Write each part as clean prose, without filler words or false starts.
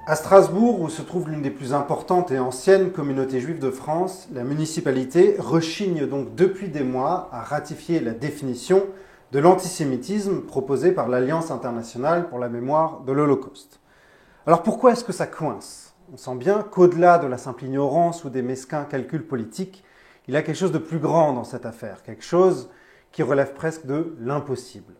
À Strasbourg, où se trouve l'une des plus importantes et anciennes communautés juives de France, la municipalité rechigne donc depuis des mois à ratifier la définition de l'antisémitisme proposée par l'Alliance internationale pour la mémoire de l'Holocauste. Alors pourquoi est-ce que ça coince? On sent bien qu'au-delà de la simple ignorance ou des mesquins calculs politiques, il y a quelque chose de plus grand dans cette affaire, quelque chose qui relève presque de l'impossible.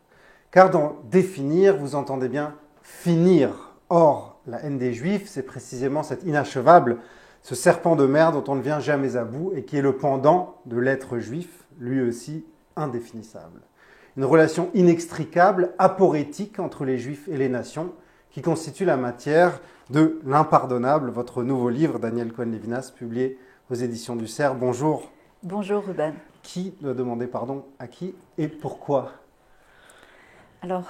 Car dans définir, vous entendez bien finir. Or, la haine des Juifs, c'est précisément cet inachevable, ce serpent de mer dont on ne vient jamais à bout et qui est le pendant de l'être juif, lui aussi indéfinissable. Une relation inextricable, aporétique entre les Juifs et les nations, qui constitue la matière de L'Impardonnable, votre nouveau livre, Daniel Cohen-Lévinas, publié aux éditions du Cerf. Bonjour. Bonjour Ruben. Qui doit demander pardon à qui et pourquoi? Alors,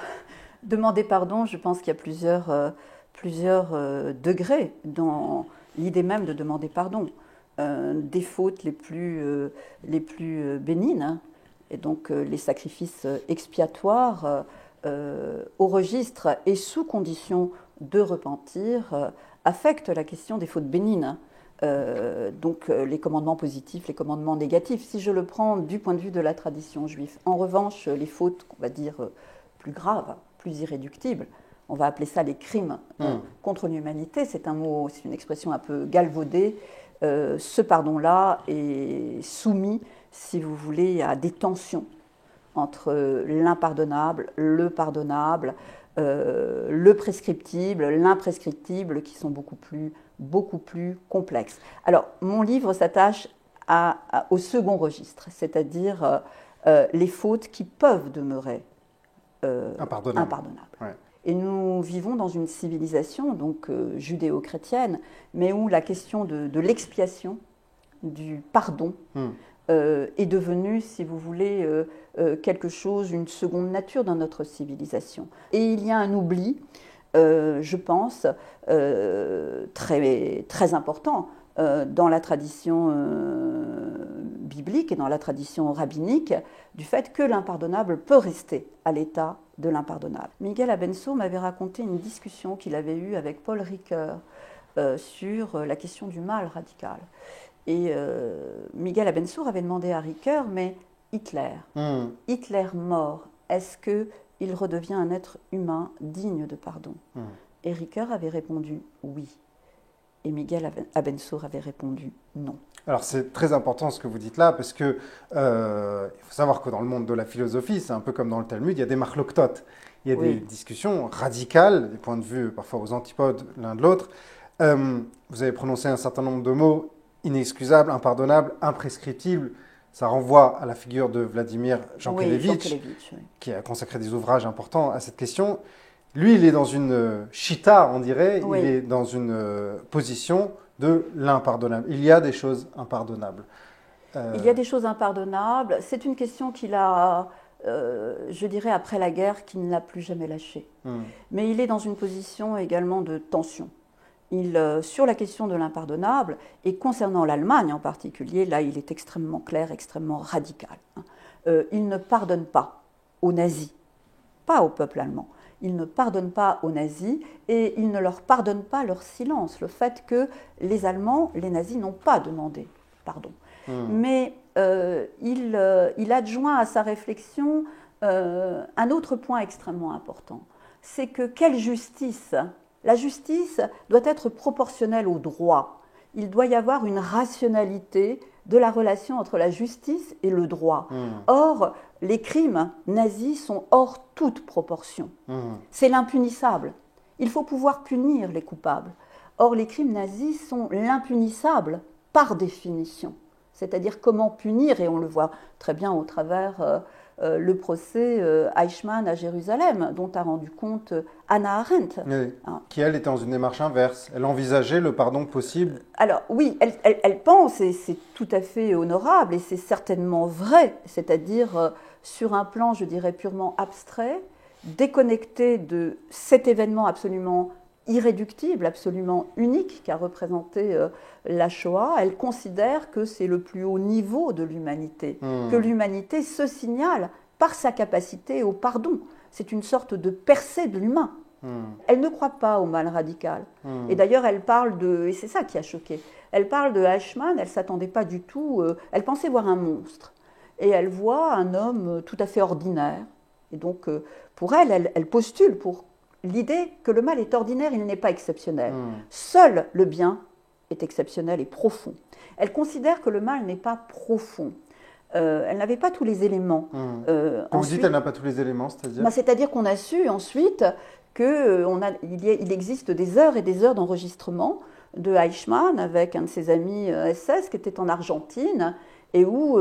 demander pardon, je pense qu'il y a plusieurs degrés dans l'idée même de demander pardon. Des fautes les plus bénignes, hein, et donc les sacrifices expiatoires au registre et sous condition de repentir affectent la question des fautes bénignes. Donc les commandements positifs, les commandements négatifs, si je le prends du point de vue de la tradition juive. En revanche, les fautes, on va dire, plus graves, plus irréductibles, on va appeler ça les crimes contre l'humanité, c'est un mot, c'est une expression un peu galvaudée. Ce pardon-là est soumis, si vous voulez, à des tensions entre l'impardonnable, le pardonnable, le prescriptible, l'imprescriptible, qui sont beaucoup plus complexes. Alors, mon livre s'attache au second registre, c'est-à-dire les fautes qui peuvent demeurer impardonnables. Ouais. Et nous vivons dans une civilisation donc judéo-chrétienne, mais où la question de l'expiation, du pardon, est devenue, si vous voulez, quelque chose, une seconde nature dans notre civilisation. Et il y a un oubli, je pense, très, très important dans la tradition biblique et dans la tradition rabbinique, du fait que l'impardonnable peut rester à l'état de l'impardonnable. Miguel Abençour m'avait raconté une discussion qu'il avait eue avec Paul Ricoeur sur la question du mal radical. Et Miguel Abençour avait demandé à Ricoeur, mais Hitler mort, est-ce qu'il redevient un être humain digne de pardon? Et Ricoeur avait répondu oui. Et Miguel Abençour avait répondu non. Alors c'est très important ce que vous dites là, parce que il faut savoir que dans le monde de la philosophie, c'est un peu comme dans le Talmud, il y a des machloktot, il y a des discussions radicales, des points de vue parfois aux antipodes l'un de l'autre. Vous avez prononcé un certain nombre de mots, inexcusable, impardonnable, imprescriptible. Ça renvoie à la figure de Vladimir Jankélévitch, qui a consacré des ouvrages importants à cette question. Lui, il est dans une chita, on dirait, il est dans une position de l'impardonnable. Il y a des choses impardonnables. Il y a des choses impardonnables. C'est une question qu'il a, je dirais, après la guerre, qu'il n'a plus jamais lâchée. Mais il est dans une position également de tension. Sur la question de l'impardonnable, et concernant l'Allemagne en particulier, là, il est extrêmement clair, extrêmement radical. Il ne pardonne pas aux nazis, pas au peuple allemand. Il ne pardonne pas aux nazis et il ne leur pardonne pas leur silence, le fait que les Allemands, les nazis, n'ont pas demandé pardon. Mais il adjoint à sa réflexion un autre point extrêmement important, c'est que quelle justice? La justice doit être proportionnelle au droit. Il doit y avoir une rationalité de la relation entre la justice et le droit. Or, les crimes nazis sont hors toute proportion. C'est l'impunissable. Il faut pouvoir punir les coupables. Or, les crimes nazis sont l'impunissable par définition. C'est-à-dire comment punir, et on le voit très bien au travers le procès Eichmann à Jérusalem, dont a rendu compte Hannah Arendt. Oui, qui, elle, était dans une démarche inverse. Elle envisageait le pardon possible. Alors oui, elle pense, et c'est tout à fait honorable, et c'est certainement vrai, c'est-à-dire sur un plan, je dirais, purement abstrait, déconnecté de cet événement absolument irréductible, absolument unique qu'a représenté la Shoah, elle considère que c'est le plus haut niveau de l'humanité, que l'humanité se signale par sa capacité au pardon. C'est une sorte de percée de l'humain. Elle ne croit pas au mal radical. Et d'ailleurs, elle parle de... Et c'est ça qui a choqué. Elle parle de Eichmann, elle ne s'attendait pas du tout... elle pensait voir un monstre. Et elle voit un homme tout à fait ordinaire. Et donc, pour elle, elle postule pour l'idée que le mal est ordinaire, il n'est pas exceptionnel. Seul le bien est exceptionnel et profond. Elle considère que le mal n'est pas profond. Elle n'avait pas tous les éléments. Quand vous dites qu'elle n'a pas tous les éléments, c'est-à-dire c'est-à-dire qu'on a su ensuite qu'il existe des heures et des heures d'enregistrement de Eichmann avec un de ses amis SS qui était en Argentine et où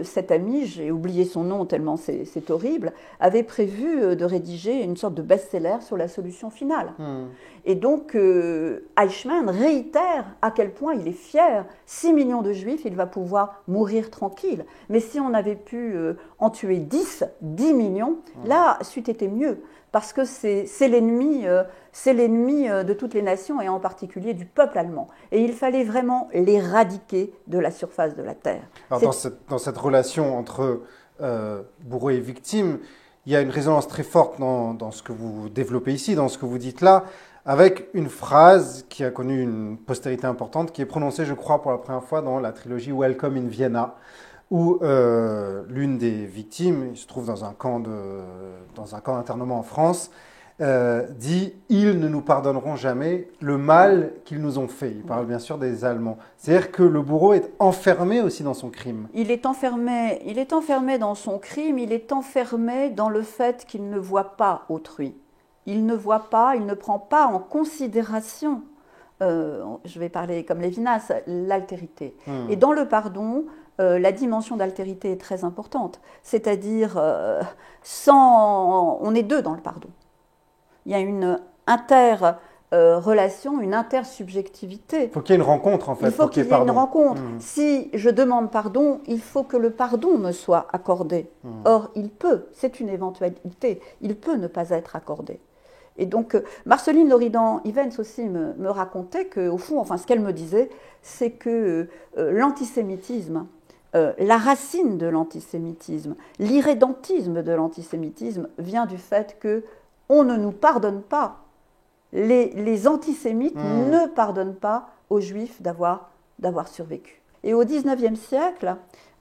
cet ami, j'ai oublié son nom tellement c'est horrible, avait prévu de rédiger une sorte de best-seller sur la solution finale. Et donc Eichmann réitère à quel point il est fier. 6 millions de juifs, il va pouvoir mourir tranquille. Mais si on avait pu en tuer 10 millions, là, c'eût été mieux. Parce que c'est l'ennemi de toutes les nations et en particulier du peuple allemand. Et il fallait vraiment l'éradiquer de la surface de la terre. Alors dans cette relation entre bourreau et victime, il y a une résonance très forte dans ce que vous développez ici, dans ce que vous dites là, avec une phrase qui a connu une postérité importante, qui est prononcée, je crois, pour la première fois dans la trilogie Welcome in Vienna, où l'une des victimes, il se trouve dans un camp d'internement en France, dit « Ils ne nous pardonneront jamais le mal qu'ils nous ont fait ». Il parle bien sûr des Allemands. C'est-à-dire que le bourreau est enfermé aussi dans son crime. Il est enfermé dans son crime, il est enfermé dans le fait qu'il ne voit pas autrui. Il ne voit pas, il ne prend pas en considération, je vais parler comme Lévinas, l'altérité. Et dans le pardon, la dimension d'altérité est très importante. C'est-à-dire, on est deux dans le pardon. Il y a une interrelation, une intersubjectivité. Il faut qu'il y ait une rencontre, en fait. Il faut qu'il y ait une rencontre. Si je demande pardon, il faut que le pardon me soit accordé. Or, c'est une éventualité, il peut ne pas être accordé. Et donc, Marceline Loridan-Ivens aussi me racontait qu'au fond, ce qu'elle me disait, c'est que l'antisémitisme, la racine de l'antisémitisme, l'irrédentisme de l'antisémitisme vient du fait qu'on ne nous pardonne pas. Les antisémites ne pardonnent pas aux juifs d'avoir survécu. Et au XIXe siècle,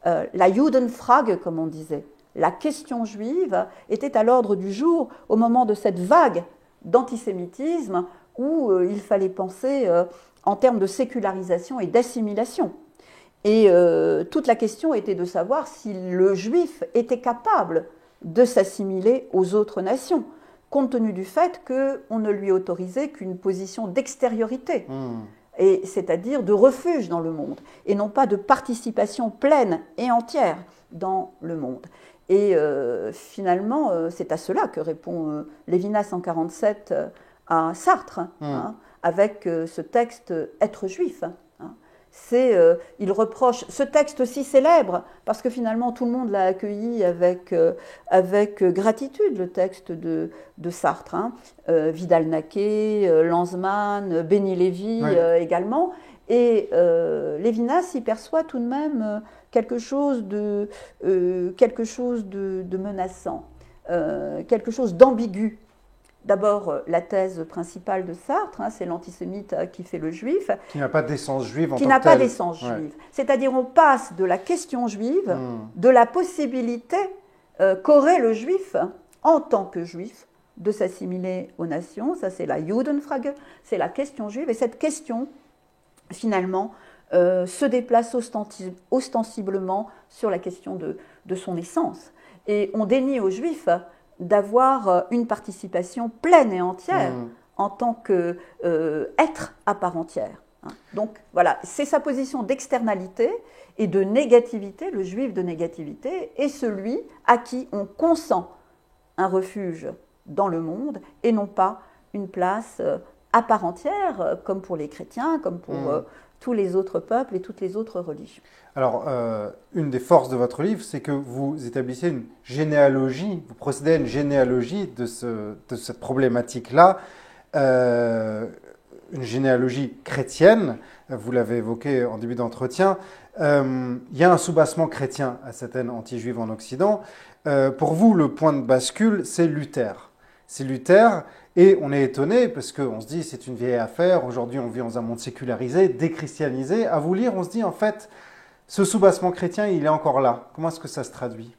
la Judenfrage, comme on disait, la question juive, était à l'ordre du jour au moment de cette vague d'antisémitisme où il fallait penser en termes de sécularisation et d'assimilation. Et toute la question était de savoir si le juif était capable de s'assimiler aux autres nations, compte tenu du fait qu'on ne lui autorisait qu'une position d'extériorité, et c'est-à-dire de refuge dans le monde, et non pas de participation pleine et entière dans le monde. Et finalement, c'est à cela que répond Lévinas en 1947 à Sartre, avec ce texte « Être juif ». Il reproche ce texte si célèbre, parce que finalement tout le monde l'a accueilli avec gratitude, le texte de Sartre. Vidal-Naquet, Lanzmann, Béni Lévy également. Et Lévinas y perçoit tout de même quelque chose de menaçant, quelque chose d'ambigu. D'abord, la thèse principale de Sartre, c'est l'antisémite qui fait le juif. Qui n'a pas d'essence juive en tant que tel. Qui n'a pas d'essence juive. C'est-à-dire, on passe de la question juive, de la possibilité qu'aurait le juif, en tant que juif, de s'assimiler aux nations. Ça, c'est la Judenfrage, c'est la question juive. Et cette question, finalement, se déplace ostensiblement sur la question de son essence. Et on dénie aux juifs d'avoir une participation pleine et entière en tant qu'être à part entière. Donc voilà, c'est sa position d'externalité et de négativité, le juif de négativité, est celui à qui on consent un refuge dans le monde et non pas une place à part entière, comme pour les chrétiens, comme pour tous les autres peuples et toutes les autres religions. Alors, une des forces de votre livre, c'est que vous établissez une généalogie, vous procédez à une généalogie de cette problématique-là, une généalogie chrétienne, vous l'avez évoqué en début d'entretien. Il y a un soubassement chrétien à cette haine anti-juive en Occident. Pour vous, le point de bascule, c'est Luther. c'est Luther. Et on est étonné parce qu'on se dit c'est une vieille affaire, aujourd'hui on vit dans un monde sécularisé, déchristianisé. À vous lire, on se dit en fait, ce soubassement chrétien, il est encore là. Comment est-ce que ça se traduit ?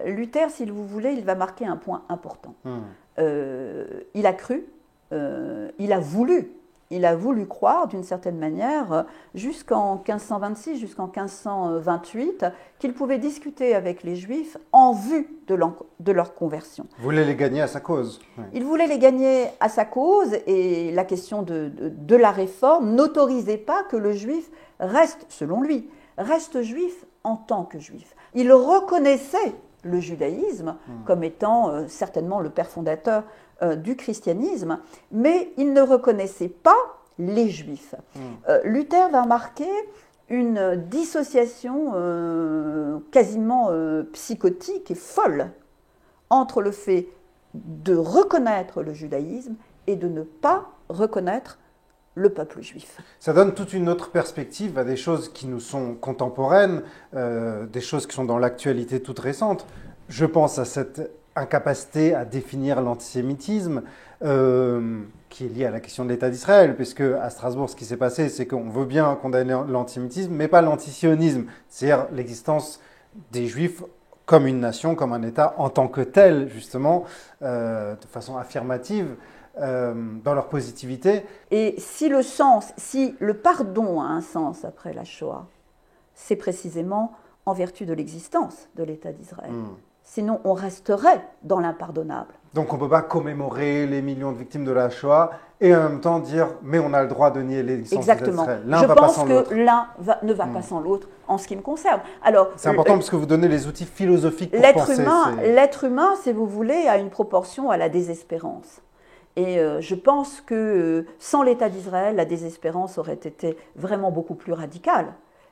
Luther, si vous voulez, il va marquer un point important. Il a cru, il a voulu croire d'une certaine manière jusqu'en 1526, jusqu'en 1528, qu'il pouvait discuter avec les Juifs en vue de leur conversion. Il voulait les gagner à sa cause. Oui. Il voulait les gagner à sa cause et la question de la réforme n'autorisait pas que le Juif reste, selon lui, reste juif en tant que juif. Il reconnaissait le judaïsme comme étant certainement le père fondateur du christianisme, mais il ne reconnaissait pas les juifs. Luther va marquer une dissociation quasiment psychotique et folle entre le fait de reconnaître le judaïsme et de ne pas reconnaître le peuple juif. Ça donne toute une autre perspective à des choses qui nous sont contemporaines, des choses qui sont dans l'actualité toute récente. Je pense à cette incapacité à définir l'antisémitisme qui est liée à la question de l'État d'Israël, puisque à Strasbourg, ce qui s'est passé, c'est qu'on veut bien condamner l'antisémitisme, mais pas l'antisionisme, c'est-à-dire l'existence des Juifs comme une nation, comme un État en tant que tel, justement, de façon affirmative, dans leur positivité. Et si le pardon a un sens après la Shoah, c'est précisément en vertu de l'existence de l'État d'Israël. Sinon, on resterait dans l'impardonnable. Donc on ne peut pas commémorer les millions de victimes de la Shoah et en même temps dire « mais on a le droit de nier l'existence d'Israël ». Je pense que l'un ne va pas sans l'autre en ce qui me concerne. C'est important parce que vous donnez les outils philosophiques pour penser. L'être humain, si vous voulez, a une proportion à la désespérance. Et je pense que sans l'État d'Israël, la désespérance aurait été vraiment beaucoup plus radicale.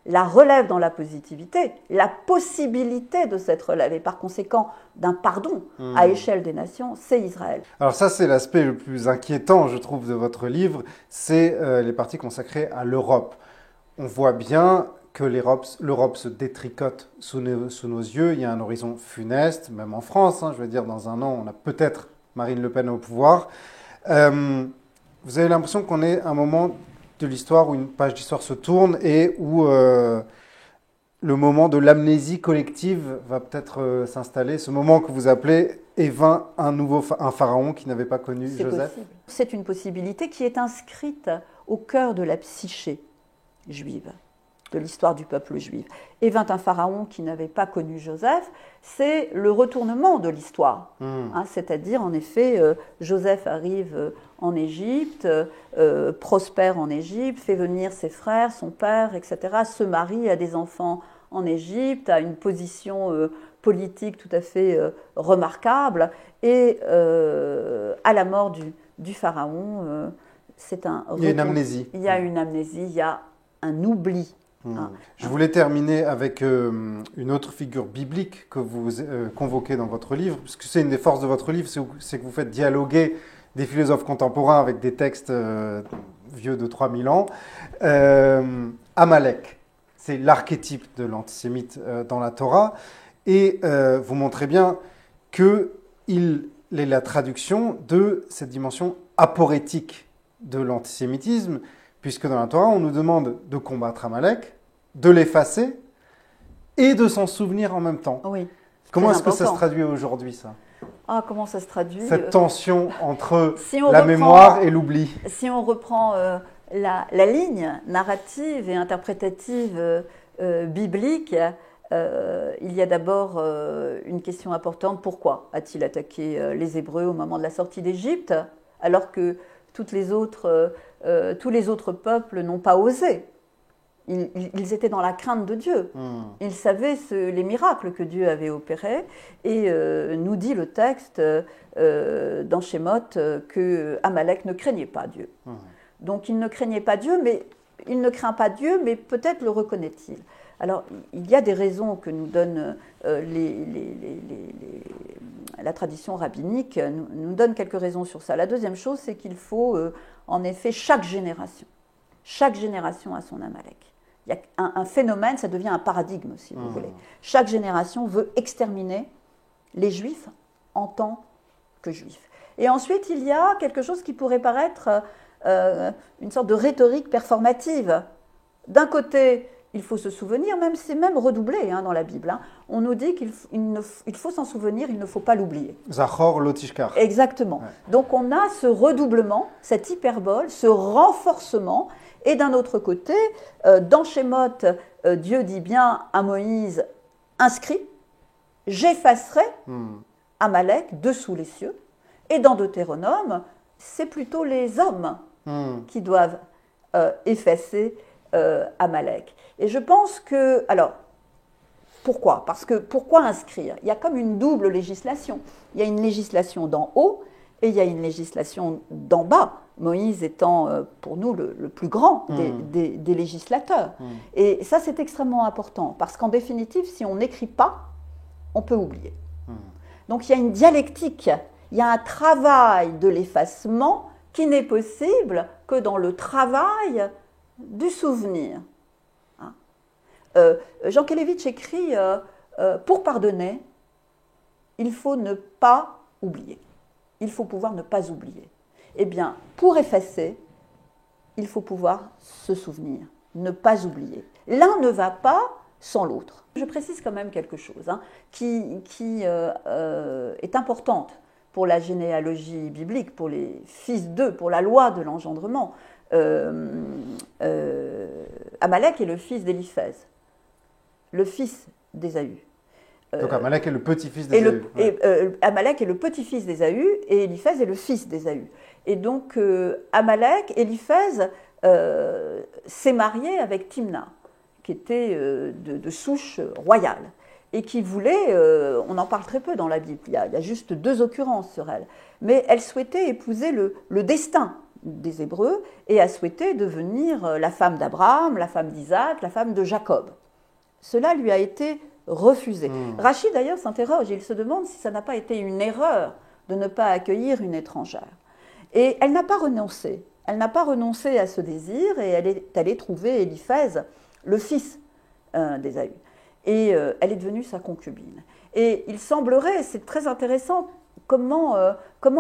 La relève dans la positivité, la possibilité de cette relève et par conséquent d'un pardon à échelle des nations, c'est Israël. Alors ça, c'est l'aspect le plus inquiétant, je trouve, de votre livre, c'est les parties consacrées à l'Europe. On voit bien que l'Europe se détricote sous nos yeux, il y a un horizon funeste, même en France, je veux dire, dans un an, on a peut-être Marine Le Pen au pouvoir. Vous avez l'impression qu'on est à un moment de l'histoire où une page d'histoire se tourne et où le moment de l'amnésie collective va peut-être s'installer, ce moment que vous appelez « et vint un pharaon qui n'avait pas connu Joseph ». C'est une possibilité qui est inscrite au cœur de la psyché juive, de l'histoire du peuple juif. Et vint un pharaon qui n'avait pas connu Joseph, c'est le retournement de l'histoire. C'est-à-dire, en effet, Joseph arrive en Égypte, prospère en Égypte, fait venir ses frères, son père, etc., se marie, a des enfants en Égypte, a une position politique tout à fait remarquable, et à la mort du pharaon, c'est un retour. Il y a une amnésie. Il y a une amnésie, il y a un oubli. Je voulais terminer avec une autre figure biblique que vous convoquez dans votre livre, puisque c'est une des forces de votre livre, c'est que vous faites dialoguer des philosophes contemporains avec des textes vieux de 3000 ans. Amalek, c'est l'archétype de l'antisémite dans la Torah, et vous montrez bien qu'il est la traduction de cette dimension aporétique de l'antisémitisme, puisque dans la Torah, on nous demande de combattre Amalek, de l'effacer et de s'en souvenir en même temps. Oui, comment est-ce que ça se traduit aujourd'hui, ça ? Comment ça se traduit ? Cette tension entre mémoire et l'oubli. Si on reprend la ligne narrative et interprétative biblique, il y a d'abord une question importante. Pourquoi a-t-il attaqué les Hébreux au moment de la sortie d'Égypte, alors que tous les autres peuples n'ont pas osé? Ils étaient dans la crainte de Dieu. Ils savaient les miracles que Dieu avait opérés. Et nous dit le texte dans Shemot que Amalek ne craignait pas Dieu. Donc il ne craignait pas Dieu, mais il ne craint pas Dieu, mais peut-être le reconnaît-il. Alors il y a des raisons que nous donne la tradition rabbinique, nous donne quelques raisons sur ça. La deuxième chose, c'est qu'il faut en effet chaque génération a son Amalek. Il y a un phénomène, ça devient un paradigme, si vous voulez. Chaque génération veut exterminer les Juifs en tant que Juifs. Et ensuite, il y a quelque chose qui pourrait paraître une sorte de rhétorique performative. D'un côté, il faut se souvenir, c'est même redoublé dans la Bible. On nous dit qu'il faut s'en souvenir, il ne faut pas l'oublier. Zachor lo tishkach. Exactement. Ouais. Donc on a ce redoublement, cette hyperbole, ce renforcement. Et d'un autre côté, dans Shemot, Dieu dit bien à Moïse, inscrit, j'effacerai Amalek dessous les cieux. Et dans Deutéronome, c'est plutôt les hommes qui doivent effacer Amalek. Et je pense que... Alors, pourquoi ? Parce que pourquoi inscrire ? Il y a comme une double législation. Il y a une législation d'en haut et il y a une législation d'en bas. Moïse étant pour nous le plus grand des législateurs. Et ça, c'est extrêmement important. Parce qu'en définitive, si on n'écrit pas, on peut oublier. Donc il y a une dialectique, il y a un travail de l'effacement qui n'est possible que dans le travail du souvenir. Jean Kelevitch écrit pour pardonner, il faut ne pas oublier. Il faut pouvoir ne pas oublier. Eh bien, pour effacer, il faut pouvoir se souvenir, ne pas oublier. L'un ne va pas sans l'autre. Je précise quand même quelque chose qui est importante pour la généalogie biblique, pour les fils d'eux, pour la loi de l'engendrement. Amalek est le fils d'Éliphaz, le fils d'Ésaü. Donc Amalek est le petit-fils d'Ésaü. Amalek est le petit-fils d'Ésaü et Éliphaz est le fils d'Ésaü. Et donc Amalek, Éliphaz s'est marié avec Timna, qui était de souche royale et qui voulait, on en parle très peu dans la Bible, il y a juste 2 occurrences sur elle, mais elle souhaitait épouser le destin des Hébreux et a souhaité devenir la femme d'Abraham, la femme d'Isaac, la femme de Jacob. Cela lui a été refusé. Rachid d'ailleurs s'interroge, il se demande si ça n'a pas été une erreur de ne pas accueillir une étrangère. Et elle n'a pas renoncé. Elle n'a pas renoncé à ce désir et elle est allée trouver Éliphaz, le fils d'Ésaü. Et elle est devenue sa concubine. Et il semblerait, c'est très intéressant, comment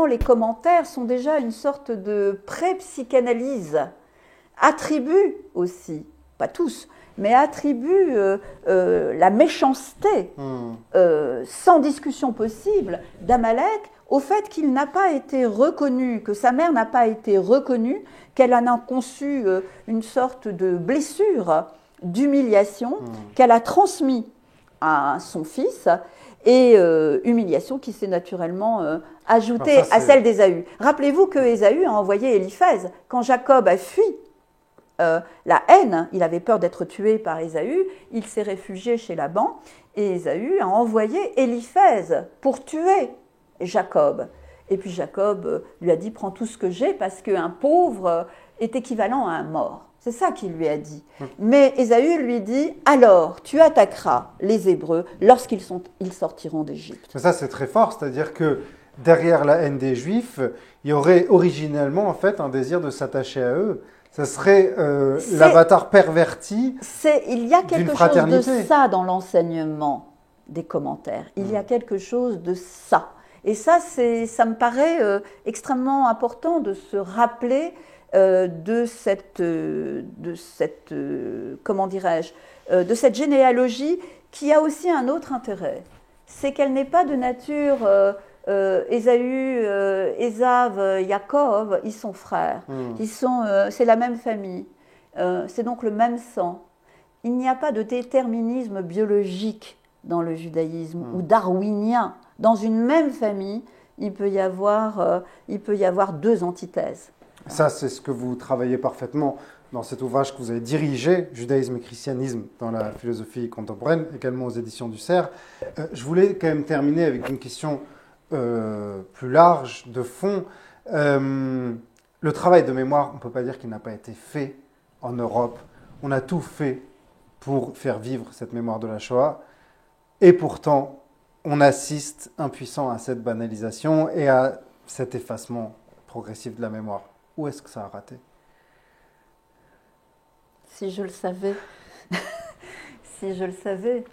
les commentaires sont déjà une sorte de pré-psychanalyse, attribuent aussi, pas tous, mais attribuent la méchanceté, sans discussion possible, d'Amalek au fait qu'il n'a pas été reconnu, que sa mère n'a pas été reconnue, qu'elle en a conçu une sorte de blessure, d'humiliation, qu'elle a transmis à son fils, et humiliation qui s'est naturellement ajoutée à celle d'Ésaü. Rappelez-vous que Ésaü a envoyé Éliphaz. Quand Jacob a fui la haine, il avait peur d'être tué par Ésaü, il s'est réfugié chez Laban, et Ésaü a envoyé Éliphaz pour tuer Jacob. Et puis Jacob lui a dit « Prends tout ce que j'ai parce qu'un pauvre est équivalent à un mort ». C'est ça qu'il lui a dit. Mais Ésaü lui dit « Alors, tu attaqueras les Hébreux lorsqu'ils sortiront d'Égypte ». Ça, c'est très fort, c'est-à-dire que derrière la haine des Juifs, il y aurait originellement en fait un désir de s'attacher à eux. Ça serait l'avatar perverti d'une fraternité. Il y a quelque chose de ça dans l'enseignement des commentaires. Il y a quelque chose de ça. Et ça me paraît extrêmement important de se rappeler de cette généalogie qui a aussi un autre intérêt. C'est qu'elle n'est pas de nature Ésaü, Ésav, Jacob, ils sont frères. C'est la même famille. C'est donc le même sang. Il n'y a pas de déterminisme biologique dans le judaïsme ou darwinien. Dans une même famille, il peut y avoir 2 antithèses. Ça, c'est ce que vous travaillez parfaitement dans cet ouvrage que vous avez dirigé, Judaïsme et christianisme dans la philosophie contemporaine, également aux éditions du CERF. Je voulais quand même terminer avec une question plus large, de fond. Le travail de mémoire, on ne peut pas dire qu'il n'a pas été fait en Europe. On a tout fait pour faire vivre cette mémoire de la Shoah. Et pourtant, on assiste impuissant à cette banalisation et à cet effacement progressif de la mémoire. Où est-ce que ça a raté ? Si je le savais. Si je le savais.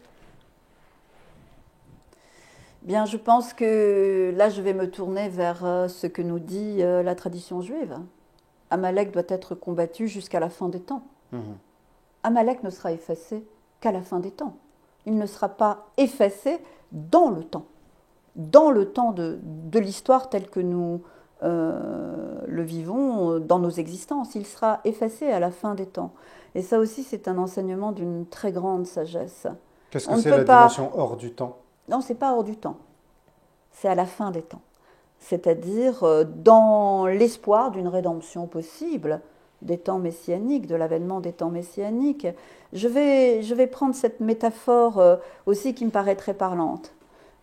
Bien, je pense que là, je vais me tourner vers ce que nous dit la tradition juive. Amalek doit être combattu jusqu'à la fin des temps. Amalek ne sera effacé qu'à la fin des temps. Il ne sera pas effacé dans le temps de l'histoire telle que nous le vivons dans nos existences. Il sera effacé à la fin des temps. Et ça aussi, c'est un enseignement d'une très grande sagesse. Qu'est-ce que c'est la dimension hors du temps? Non, ce n'est pas hors du temps. C'est à la fin des temps. C'est-à-dire dans l'espoir d'une rédemption possible des temps messianiques, de l'avènement des temps messianiques. Je vais prendre cette métaphore aussi qui me paraît très parlante.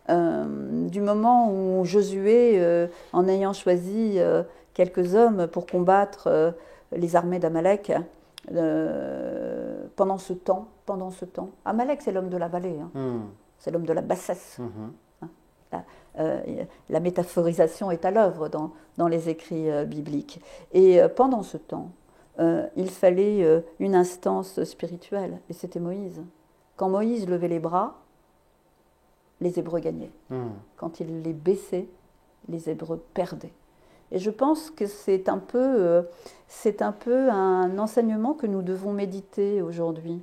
Du moment où Josué, en ayant choisi quelques hommes pour combattre les armées d'Amalek, pendant ce temps, Amalek c'est l'homme de la vallée, c'est l'homme de la bassesse. La métaphorisation est à l'œuvre dans les écrits bibliques. Et pendant ce temps, il fallait une instance spirituelle, et c'était Moïse. Quand Moïse levait les bras, les Hébreux gagnaient. Quand il les baissait, les Hébreux perdaient. Et je pense que c'est un peu un enseignement que nous devons méditer aujourd'hui.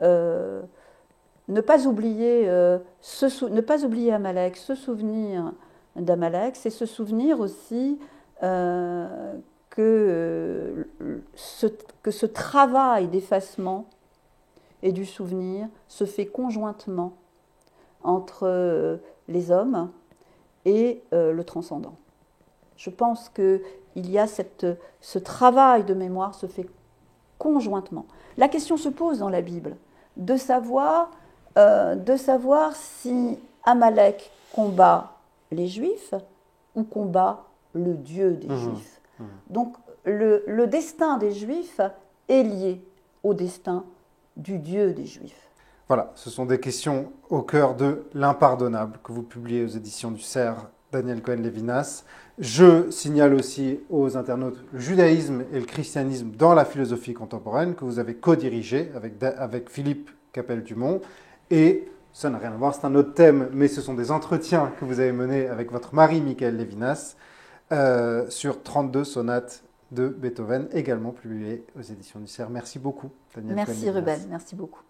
Ne pas oublier Amalek, se souvenir d'Amalek, c'est se souvenir aussi que ce travail d'effacement et du souvenir se fait conjointement entre les hommes et le transcendant. Je pense qu'il y a ce travail de mémoire se fait conjointement. La question se pose dans la Bible de savoir si Amalek combat les Juifs ou combat le Dieu des Juifs. Donc le destin des Juifs est lié au destin du Dieu des Juifs. Voilà, ce sont des questions au cœur de l'impardonnable que vous publiez aux éditions du CERF, Daniel Cohen-Lévinas. Je signale aussi aux internautes le judaïsme et le christianisme dans la philosophie contemporaine que vous avez co-dirigé avec Philippe Capelle-Dumont. Et ça n'a rien à voir, c'est un autre thème, mais ce sont des entretiens que vous avez menés avec votre mari, Michael Lévinas, sur 32 sonates de Beethoven, également publiées aux éditions du CERF. Merci beaucoup, Daniel Cohen-Lévinas. Merci Ruben, merci beaucoup.